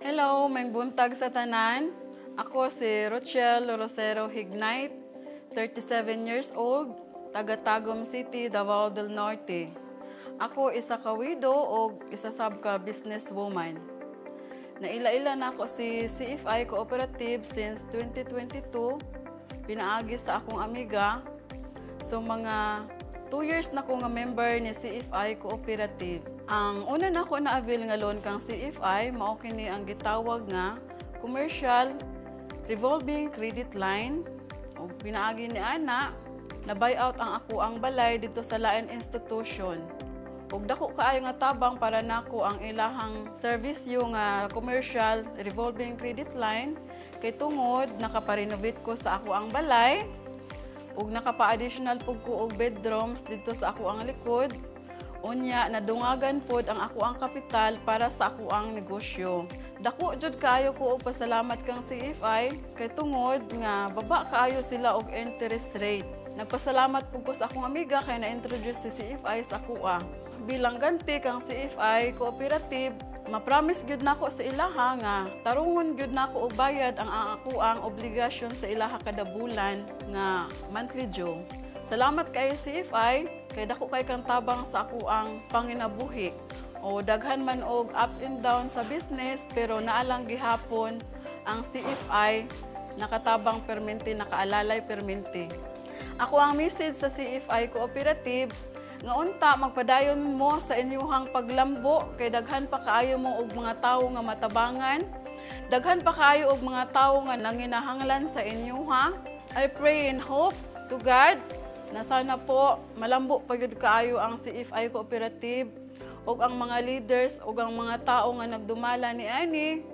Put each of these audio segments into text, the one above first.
Hello, may buntag sa tanan. Ako si Rochelle Rosero Hignite, 37 years old, taga Tagum City, Davao del Norte. Ako isa ka widow o isa sab ka businesswoman. Naila-ila na ako si CFI Cooperative since 2022. Pinaagi sa akong amiga. So mga 2 years na ko nga member ni CFI Cooperative. Ang una na ko na-avail nga loan kang CFI, mao kini ang gitawag nga Commercial Revolving Credit Line. O pinaagi ni ana, na buyout ang ako ang balay dito sa lain institution. Ug dako kaayo nga tabang para nako ang ilahang serbisyo nga Commercial Revolving Credit Line kay tungod nakaparenovate ko sa ako ang balay ug nakapa-additional pug ko og bedrooms dito sa ako ang likod. Unya nadungagan pod ang ako ang kapital para sa ako ang negosyo. Dako jud kaayo ko og pasalamat kang CFI kay tungod nga baba kaayo sila og interest rate. Nagpasalamat pug ko sa akong amiga kay na-introduce si CFI sa ako. Bilang ganti kang CFI Cooperative, ma-promise gyud nako sa ilaha nga tarungon gyud nako og bayad ang ako ang obligasyon sa ilaha kada bulan nga monthly due. Salamat kay CFI kay dako kay kang tabang sa ako ang panginabuhi. O daghan man og ups and downs sa business pero naalang gihapon ang CFI nakatabang permente, nakaalalay permente. Ako ang message sa CFI Cooperative nga unta magpadayon mo sa inyuhang paglambo kay daghan pa kaayo mo og mga tawo nga matabangan, daghan pa kaayo og mga tawo nga nanginahanglan sa inyuha. I pray and hope to God na sana po malambo pa gyud kaayo ang CFI Cooperative og ang mga leaders og ang mga tawo nga nagdumala ni ani.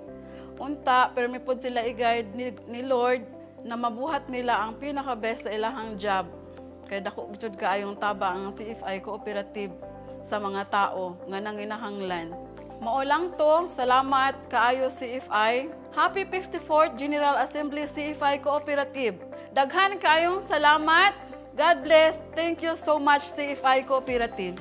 Unta permi pod sila i-guide ni Lord na mabuhat nila ang pinaka-best sa ilahang job. Kay dako jud kaayong taba ang CFI Cooperative sa mga tao nga nanginahanglan. Mao lang to, salamat kaayo CFI. Happy 54th General Assembly CFI Cooperative. Daghan kaayong salamat. God bless. Thank you so much CFI Cooperative.